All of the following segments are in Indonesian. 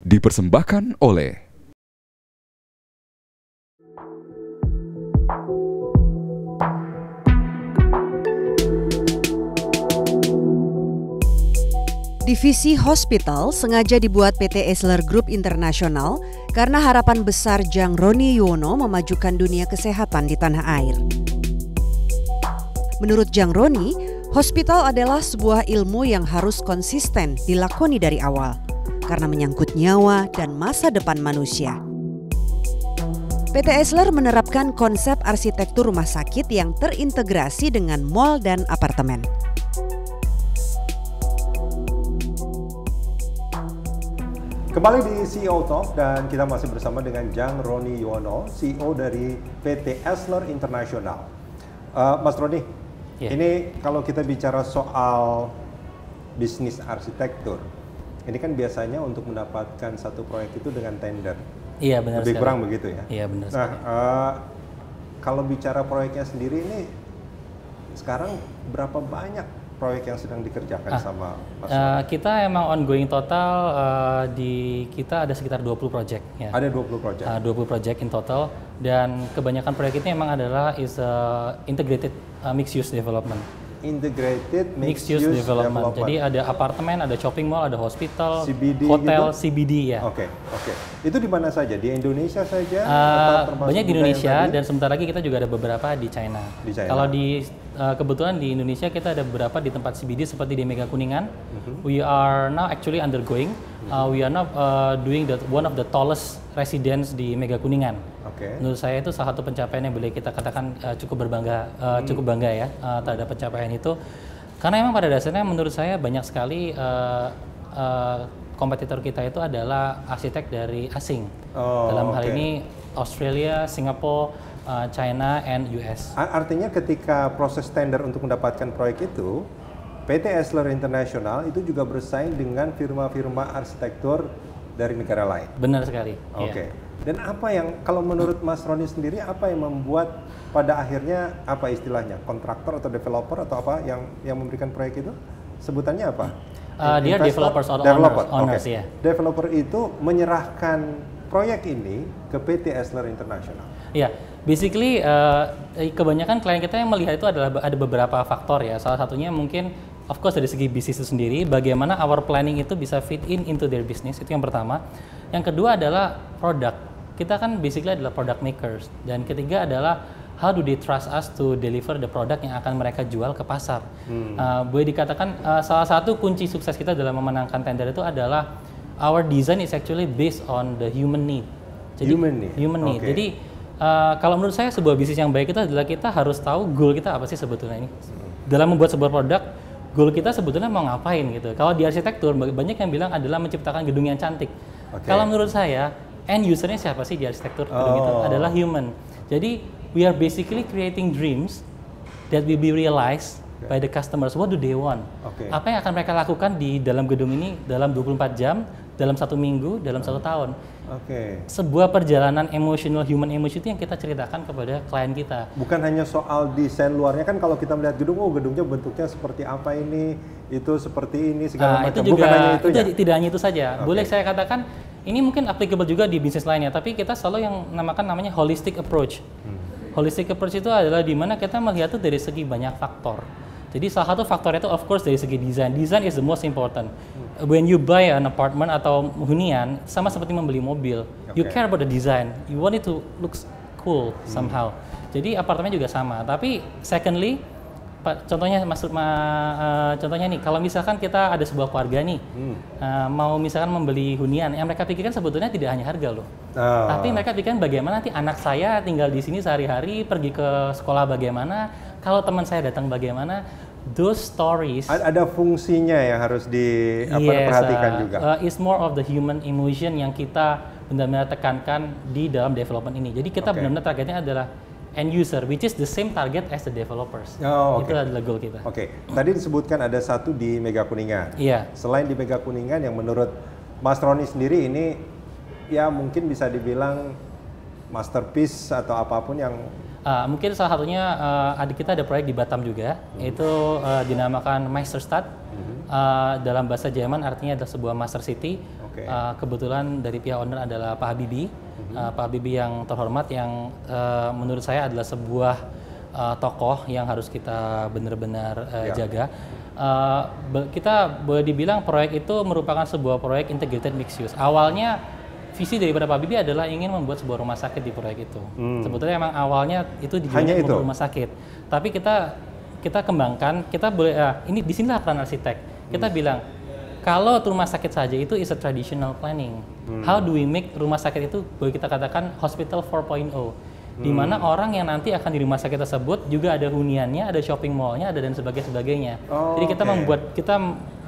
dipersembahkan oleh Divisi Hospital sengaja dibuat PT Esler Group Internasional karena harapan besar Jang Roni Yuwono memajukan dunia kesehatan di tanah air. Menurut Jang Roni, hospital adalah sebuah ilmu yang harus konsisten dilakoni dari awal karena menyangkut nyawa dan masa depan manusia. PT Esler menerapkan konsep arsitektur rumah sakit yang terintegrasi dengan mal dan apartemen. Kembali di CEO Talk dan kita masih bersama dengan Jang Roni Yuwono, CEO dari PT Esler Internasional. Mas Roni, ini kalau kita bicara soal bisnis arsitektur, ini kan biasanya untuk mendapatkan satu proyek itu dengan tender. Iya, benar Lebih sekali. kurang begitu ya? Iya, benar Nah, sekali. kalau bicara proyeknya sendiri ini, sekarang berapa banyak proyek yang sedang dikerjakan sama Mas Roni? Kita emang ongoing total di kita ada sekitar 20 project ya. Ada 20 proyek? 20 project in total, dan kebanyakan proyek ini emang adalah integrated mixed use development. Integrated Mixed use development. Jadi ada apartemen, ada shopping mall, ada hospital, CBD hotel, gitu? CBD ya. Oke. Itu di mana saja? Di Indonesia saja? Atau termasuk Banyak di juga yang Indonesia tadi? dan sebentar lagi kita juga ada beberapa di China. Di China. Kalau kebetulan di Indonesia kita ada beberapa di tempat CBD seperti di Mega Kuningan. We are now actually undergoing. We are now doing one of the tallest residence di Mega Kuningan. Oke. Menurut saya itu salah satu pencapaian yang boleh kita katakan cukup bangga ya terhadap pencapaian itu. Karena memang pada dasarnya menurut saya banyak sekali kompetitor kita itu adalah arsitek dari asing. Dalam hal ini Australia, Singapura, China, and US. Artinya ketika proses tender untuk mendapatkan proyek itu, PT Esler Internasional itu juga bersaing dengan firma-firma arsitektur dari negara lain. Benar sekali. Oke. Iya. Dan apa yang, kalau menurut Mas Roni sendiri, apa yang membuat pada akhirnya, apa istilahnya, kontraktor atau developer atau apa yang memberikan proyek itu? Sebutannya apa? Dia Investor? developers or owners Oke. ya. Developer itu menyerahkan proyek ini ke PT Esler Internasional. Ya, basically kebanyakan klien kita yang melihat itu adalah ada beberapa faktor ya. Salah satunya mungkin of course dari segi bisnis itu sendiri, bagaimana our planning itu bisa fit into their business, itu yang pertama. Yang kedua adalah produk. Kita kan basically adalah product makers. Dan ketiga adalah how do they trust us to deliver the product yang akan mereka jual ke pasar. Boleh dikatakan salah satu kunci sukses kita dalam memenangkan tender itu adalah our design is actually based on the human need. Jadi, human need. Okay. Jadi kalau menurut saya sebuah bisnis yang baik itu adalah kita harus tahu goal kita apa sih sebetulnya ini. Dalam membuat sebuah produk, goal kita sebetulnya mau ngapain gitu. Kalau di arsitektur banyak yang bilang adalah menciptakan gedung yang cantik. Kalau menurut saya end usernya siapa sih di arsitektur gedung itu adalah human. Jadi we are basically creating dreams that will be realized by the customers. What do they want? Apa yang akan mereka lakukan di dalam gedung ini dalam 24 jam, dalam 1 minggu, dalam 1 tahun. Sebuah perjalanan emotional, human emotion itu yang kita ceritakan kepada klien kita. Bukan hanya soal desain luarnya, kan kalau kita melihat gedung, gedungnya bentuknya seperti apa ini, itu seperti ini, segala macam. Itu juga, bukan hanya itu ya? Tidak hanya itu saja. Boleh saya katakan, ini mungkin applicable juga di bisnis lainnya, tapi kita selalu yang namanya holistic approach. Holistic approach itu adalah di mana kita melihat itu dari segi banyak faktor. Jadi salah satu faktor itu of course dari segi desain. Design is the most important. When you buy an apartment atau hunian, sama seperti membeli mobil. You care about the design. You want it to look cool somehow. Jadi apartemen juga sama. Tapi secondly, contohnya contohnya nih, kalau misalkan kita ada sebuah keluarga nih, mau misalkan membeli hunian, yang mereka pikirkan sebetulnya tidak hanya harga loh. Tapi mereka pikirkan bagaimana nanti anak saya tinggal di sini sehari-hari, pergi ke sekolah bagaimana, kalau teman saya datang bagaimana. Those stories ada fungsinya yang harus diperhatikan juga. It's more of the human emotion yang kita benar-benar tekankan di dalam development ini. Jadi kita benar-benar targetnya adalah end user, which is the same target as the developers. Itu adalah goal kita. Tadi disebutkan ada satu di Mega Kuningan. Iya. Selain di Mega Kuningan, yang menurut Mas Roni sendiri ini ya mungkin bisa dibilang masterpiece atau apapun yang mungkin salah satunya kita ada proyek di Batam juga, itu dinamakan Meisterstadt. Dalam bahasa Jerman artinya adalah sebuah master city. Kebetulan dari pihak owner adalah Pak Habibie. Pak Habibie yang terhormat, yang menurut saya adalah sebuah tokoh yang harus kita benar-benar jaga. Kita boleh dibilang proyek itu merupakan sebuah proyek integrated mixed use. Awalnya visi daripada Pak Habibie adalah ingin membuat sebuah rumah sakit di proyek itu. Sebetulnya emang awalnya itu dijual untuk rumah sakit. Tapi kita kembangkan, kita boleh ini di sinilah peran arsitek. Kita bilang kalau rumah sakit saja itu is a traditional planning. How do we make rumah sakit itu boleh kita katakan hospital 4.0, di mana orang yang nanti akan di rumah sakit tersebut juga ada huniannya, ada shopping mallnya, ada dan sebagainya. Jadi kita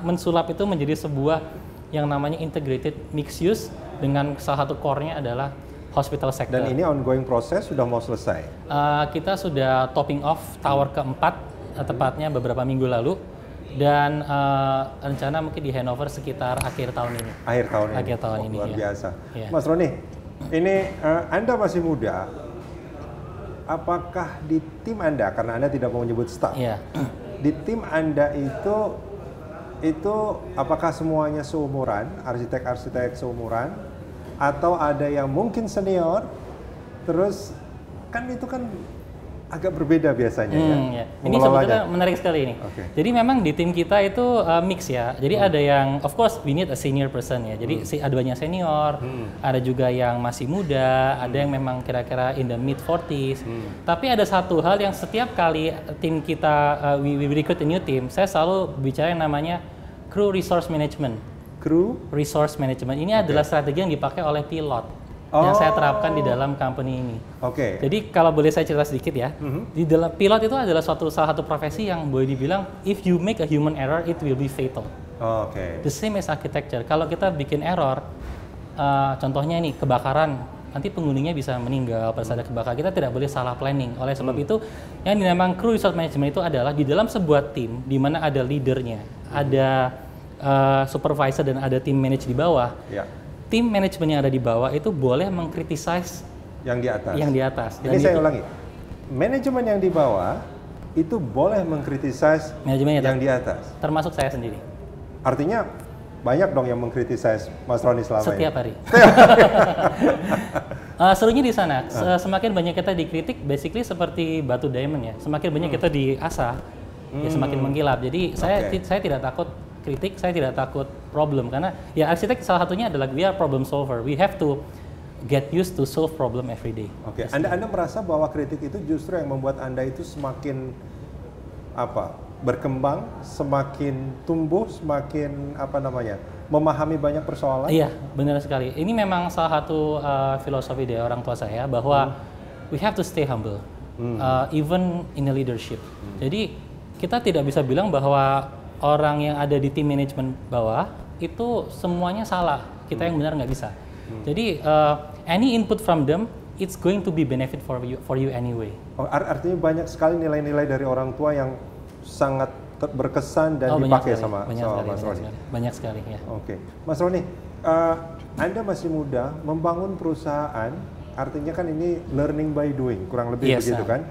mensulap itu menjadi sebuah yang namanya integrated mixed use dengan salah satu core-nya adalah hospital sector. Dan ini ongoing proses, sudah mau selesai? Kita sudah topping off tower keempat, tepatnya beberapa minggu lalu. Dan rencana mungkin di handover sekitar akhir tahun ini. Akhir tahun ini. Luar biasa. Mas Roni, ini Anda masih muda. Apakah di tim Anda, karena Anda tidak mau menyebut staff, di tim Anda itu apakah semuanya seumuran, arsitek-arsitek seumuran, atau ada yang mungkin senior, terus kan itu kan agak berbeda biasanya ya. Ini sebetulnya menarik sekali ini. Jadi memang di tim kita itu mix ya. Jadi ada yang, of course we need a senior person ya. Jadi ada banyak senior, ada juga yang masih muda, ada yang memang kira-kira in the mid 40s. Tapi ada satu hal yang setiap kali tim kita we recruit a new team, saya selalu bicara yang namanya crew resource management. Crew resource management ini adalah strategi yang dipakai oleh pilot. Yang saya terapkan di dalam company ini. Jadi kalau boleh saya cerita sedikit ya, di dalam pilot itu adalah salah satu profesi yang boleh dibilang if you make a human error it will be fatal. The same as architecture. Kalau kita bikin error, contohnya ini kebakaran, nanti penghuninya bisa meninggal pada saat ada kebakaran. Kita tidak boleh salah planning. Oleh sebab itu, yang dinamakan crew resource management itu adalah di dalam sebuah tim di mana ada leadernya, ada supervisor dan ada tim manage di bawah. Tim manajemen yang ada di bawah itu boleh mengkritisize yang di atas. Dan ini saya ulangi, manajemen yang di bawah itu boleh mengkritisize yang di atas. Termasuk saya sendiri. Artinya banyak dong yang mengkritisize Mas Roni selama ini. Setiap hari. Serunya di sana, semakin banyak kita dikritik, basically seperti batu diamond ya. Semakin banyak kita diasah, ya semakin mengkilap. Jadi saya tidak takut kritik, saya tidak takut problem, karena ya arsitek salah satunya adalah we are problem solver. We have to get used to solve problem every day. Anda merasa bahwa kritik itu justru yang membuat Anda itu semakin berkembang, semakin tumbuh, semakin memahami banyak persoalan? Iya, benar sekali. Ini memang salah satu filosofi dari orang tua saya bahwa we have to stay humble, even in the leadership. Jadi kita tidak bisa bilang bahwa orang yang ada di tim manajemen bawah itu semuanya salah, kita yang benar nggak bisa. Jadi any input from them, it's going to be benefit for you anyway. Artinya banyak sekali nilai-nilai dari orang tua yang sangat berkesan dan dipakai sama Mas Roni. Banyak sekali ya. Mas Roni, Anda masih muda, membangun perusahaan, artinya kan ini learning by doing, kurang lebih begitu kan?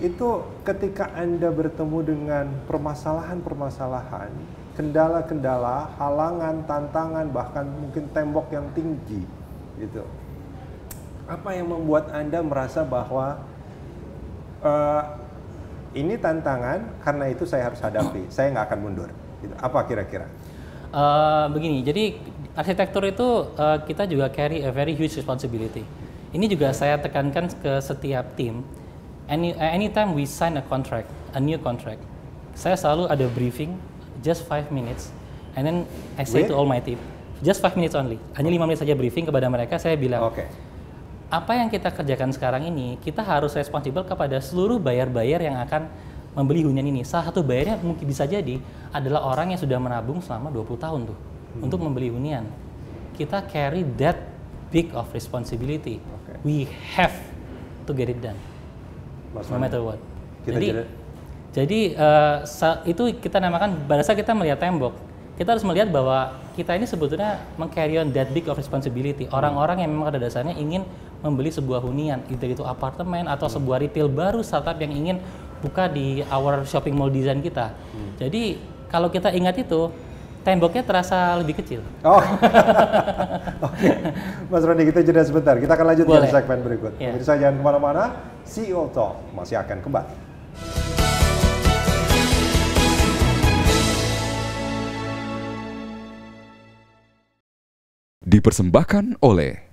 Itu ketika Anda bertemu dengan permasalahan-permasalahan, kendala-kendala, halangan, tantangan, bahkan mungkin tembok yang tinggi, gitu. Apa yang membuat Anda merasa bahwa ini tantangan, karena itu saya harus hadapi, saya nggak akan mundur. Gitu. Apa kira-kira? Begini, jadi arsitektur itu kita juga carry a very huge responsibility. Ini juga saya tekankan ke setiap tim. Anytime we sign a contract, a new contract, saya selalu ada briefing, just 5 minutes, and then I say to all my team, just 5 minutes only, hanya 5 menit saja briefing kepada mereka, saya bilang, apa yang kita kerjakan sekarang ini, kita harus responsibel kepada seluruh buyer-buyer yang akan membeli hunian ini. Salah satu buyernya mungkin bisa jadi adalah orang yang sudah menabung selama 20 tahun tuh, untuk membeli hunian. Kita carry that big of responsibility. We have to get it done. No matter what. Jadi itu kita namakan, pada saat kita melihat tembok, kita harus melihat bahwa kita ini sebetulnya meng-carry on that big of responsibility. Orang-orang yang memang pada dasarnya ingin membeli sebuah hunian, either itu apartemen atau sebuah retail baru, startup yang ingin buka di our shopping mall design kita. Jadi kalau kita ingat itu, temboknya terasa lebih kecil. Oh, oke. Mas Roni, kita jeda sebentar. Kita akan lanjut di segmen berikut. Pemirsa jangan kemana-mana, CEO Talk masih akan kembali. Dipersembahkan oleh